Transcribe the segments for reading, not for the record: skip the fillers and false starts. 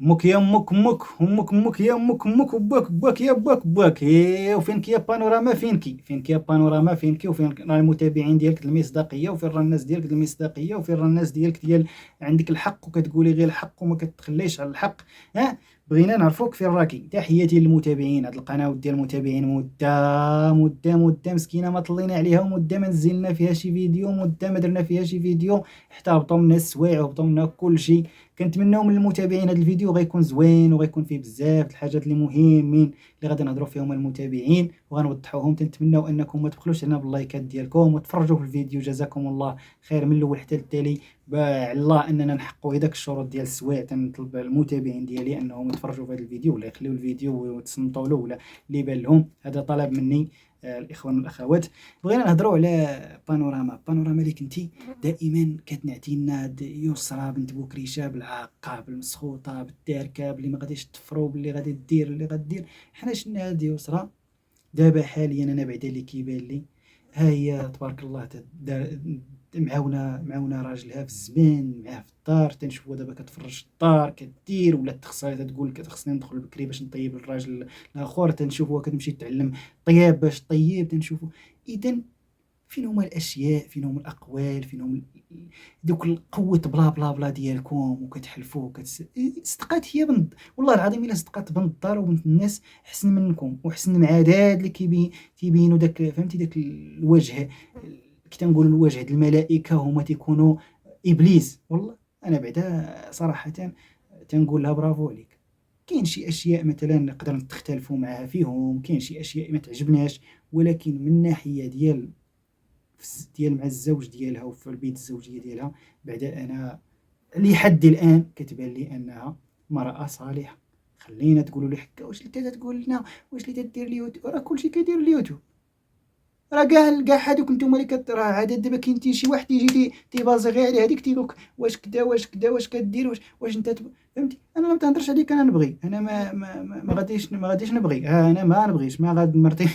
امك يا امك امك امك امك يا امك امك وباك باك يا باك باك وفينك يا بانوراما فينك يا بانوراما وفين راه المتابعين ديالك المصداقيه وفين راه الناس ديالك المصداقيه وفين راه الناس ديالك عندك الحق وكتقولي غير الحق وما كتخليش على الحق. ها بغينا نعرفوك فين راكي. تحياتي للمتابعين هاد القناه ديال المتابعين مده مسكينه ما طلينا عليها ومده ما نزلنا فيها شي فيديو مده ما درنا فيها شي فيديو حتى هبطوا منا السوايع وهبطوا منا كلشي. كنتمناو من المتابعين هذا الفيديو غيكون زوين وغيكون فيه بزاف الحاجات اللي مهمين اللي غادي نهضروا فيهم المتابعين وغنوضحوهم. تنتمناو انكم ما تبخلوش علينا باللايكات ديالكم وتفرجوا في الفيديو جزاكم الله خير من الاول حتى للتالي. على الله اننا نحققوا هذاك الشروط ديال السوايع. تنطلب المتابعين ديالي انهم يتفرجوا في هذا الفيديو ولا يخليو الفيديو ويتصنتوا له ولا اللي يبان لهم. هذا طلب مني الاخوان والاخوات. بغينا نهضروا على بانوراما اللي كنتي دائما كتنعتي لنا يسرى بنت بوكريشه بالعاقه بالمسخوطه بالتاركه باللي ما غاديش تفرو باللي غادي دير اللي غدير. حنا شفنا هذه يسرى دابا حاليا انا بعدا اللي كيبان لي ها هي تبارك الله معاونه راجلها في الزمان معاه في الدار. تنشوفوا دابا كتفرج في الدار كدير ولا تخصها تقول خصني ندخل بكري باش نطيب الراجل الاخر. تنشوفوها كتمشي تعلم طياب باش طيب. تنشوفوا اذا فين هما الاشياء فين هما الاقوال فين هما دوك القوه بلا بلا بلا ديالكم وكتحلفوا صدقات هي بنت والله العظيم الا صدقات بنت الدار وبنت الناس احسن منكم وحسن مع هاد اللي تيبينوا داك فهمتي داك الوجه كي تنقولوا الوجه د الملائكه هما تيكونوا ابليس. والله انا بعدا صراحه تنقول لها برافو عليك. كاين شي اشياء مثلا نقدر تختلفوا معها فيهم كاين شي اشياء ما تعجبناش ولكن من ناحيه ديال مع الزوج ديالها وفي البيت الزوجيه ديالها بعدا انا لحد الان كتبان لي انها مرأة صالحه. خلينا تقولوا لي حكا واش اللي تقول لنا واش اللي تدير اليوتيوب راه كلشي كيدير اليوتيوب. راه كاع هادوك نتوما اللي راه عاد دابا كاين شي واحد تيجي تيبازي غير على هذيك تيقولك واش كدا واش كدا واش كدير واش انت فهمتي. انا ما تهضرش عليك انا نبغي انا ما غاديش نبغي. انا ما نبغيش ما غاد مرتي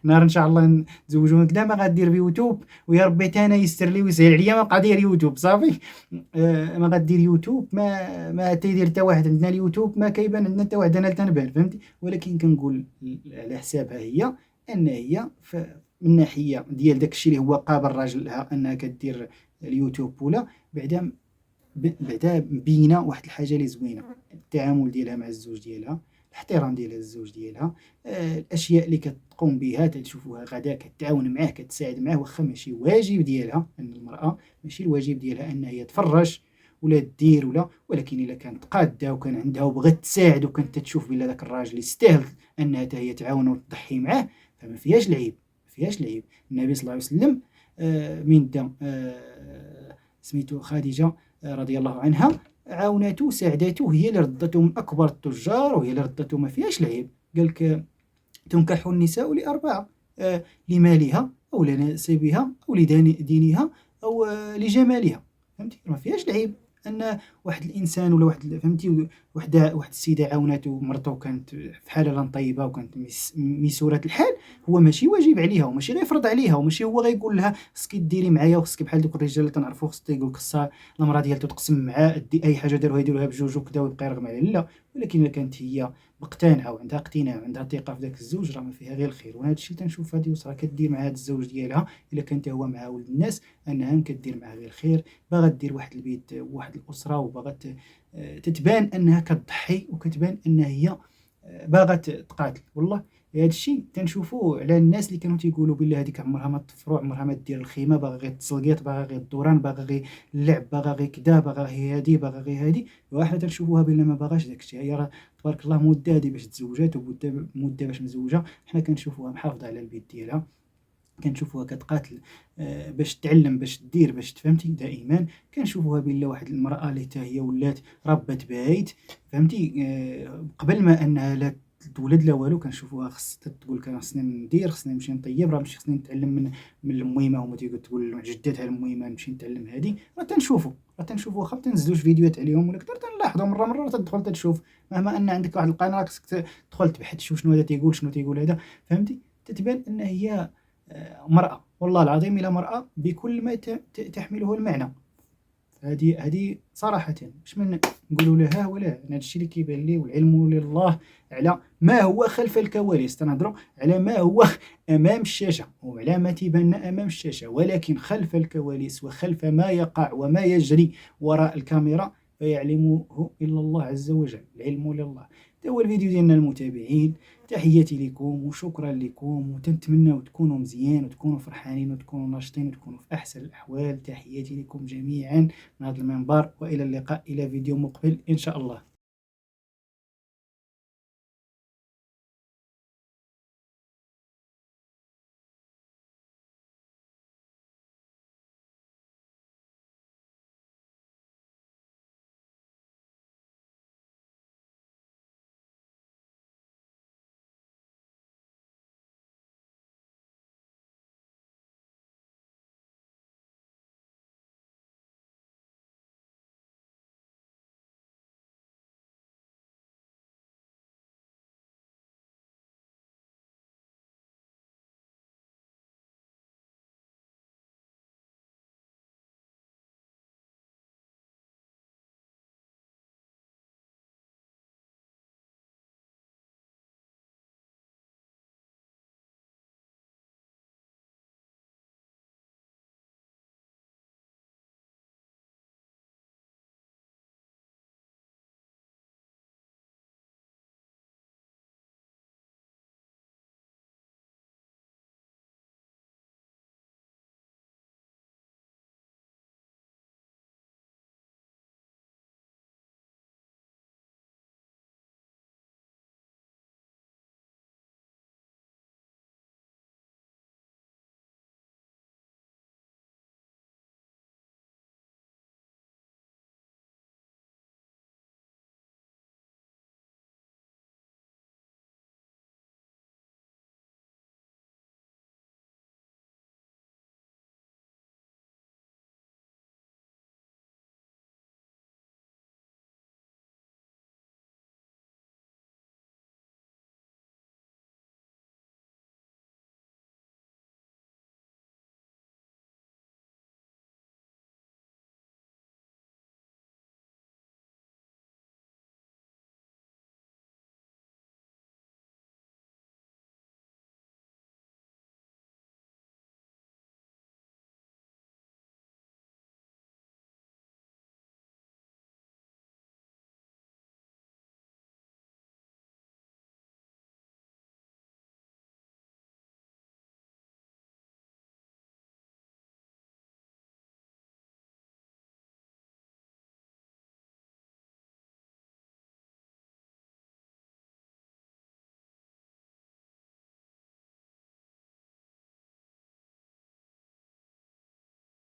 نهار ان شاء الله نتزوجوا كدا ما غادير في يوتيوب ويا ربي تا انا يستر لي ويسهل عليا ما بقى داير يوتيوب صافي. ما غادير يوتيوب ما تيدير حتى واحد عندنا اليوتيوب ما كيبان عندنا حتى واحد انا تنبان فهمتي. ولكن كنقول على حسابها هي ان هي من ناحيه ديال داكشي اللي هو قابل الراجل لها انها كدير اليوتيوب ولا بعدا مبينه واحد الحاجه اللي زوينه. التعامل ديالها مع الزوج ديالها الاحترام ديالها للزوج ديالها. الاشياء اللي كتقوم بها تشوفوها غدا كتعاون معاه كتساعد معاه واخا ماشي واجب ديالها ان المراه ماشي الواجب ديالها انها هي تفرج ولا دير ولا. ولكن الا كانت قاده وكان عندها وبغات تساعد وكانت تشوف بلا داك الراجل يستاهل انها حتى هي تعاون وتضحي معاه فما فيهاش العيب. النبي صلى الله عليه وسلم من دا سميتو خديجه رضي الله عنها عاونته ساعدته هي اللي ردته من اكبر التجار وهي اللي ردته ما فيهاش العيب. قال لك تنكح النساء لاربعه لمالها او لنسبها او لدينها او لجمالها. فهمتي ما فيهاش العيب ان واحد الانسان ولا واحد فهمتي واحد السيده عاونته مرته كانت في حاله طيبه وكانت ميسوره الحال. هو ماشي واجب عليها وماشي غيفرض عليها وماشي هو غيقول لها خصك ديري معايا وخصك بحال دوك الرجال اللي تنعرفو خصك يقول لك خصها المراه ديالته تقسم معاه دي اي حاجه يديروها بجوج وكذا ويبقى يرغم عليها لا. ولكن الا كانت هي مقتنعه وعندها اقتناع وعندها ثقه في ذاك الزوج راه ما فيها غير الخير. وهذا الشيء تنشوف هذه الاسره كدير مع هذا الزوج ديالها الا كانت هو مع ولد الناس انها كدير معاه غير الخير. باغا دير واحد البيت واحد الاسره وباغا تتبان انها كتضحي وكتبان ان هي باغا تقاتل. والله هذا الشيء تنشوفوه على الناس اللي كانوا تيقولوا بالله هذيك عمرها ما تفرع عمرها ما دير الخيمه باغا غير التسلقيط باغا غير الدوران باغا غير اللعب باغا غير كدا باغا غير هادي باغا غير هادي. واحده تنشوفوها بالله ما باغاش داك الشيء. هي راه تبارك الله مده هادي باش تزوجات ومده باش مزوجه. حنا كنشوفوها محافظه على البيت ديالها كنشوفوها كتقاتل باش تعلم باش دير باش تفهمتي. دائما كنشوفوها بلا واحد المراه اللي حتى هي ولات ربة بيت فهمتي. قبل ما انها لا تولد لا والو كنشوفوها خص تقول لك انا خصني ندير خصني نمشي نطيب راه ماشي خصني نتعلم من الميمه هما تقول جدتها الميمه نمشي نتعلم هذه. راه تنشوفوا واخا تنزلوش فيديوهات عليهم ولا كثر تنلاحظوا مره تدخل تشوف مهما ان عندك واحد القناه خصك تدخل تبحث تشوف شنو هذا تيقول شنو تيقول هذا فهمتي. تتبان ان هي مرأة والله العظيم إلى مرأة بكل ما تحمله المعنى. هذه صراحة باش ما نقولوا لا ها ولا ها. أنا هادشي اللي كيبان لي، والعلم لله على ما هو خلف الكواليس. تنهضروا على ما هو أمام الشاشة وعلى ما تيبان لنا أمام الشاشة، ولكن خلف الكواليس وخلف ما يقع وما يجري وراء الكاميرا فيعلمه إلا الله عز وجل. العلم لله. هذا هو الفيديو ديالنا المتابعين. تحياتي لكم وشكرا لكم، وتنتمنى تكونوا مزيان وتكونوا فرحانين وتكونوا ناشطين وتكونوا في أحسن الأحوال. تحياتي لكم جميعا من هذا المنبر، وإلى اللقاء إلى فيديو مقبل إن شاء الله.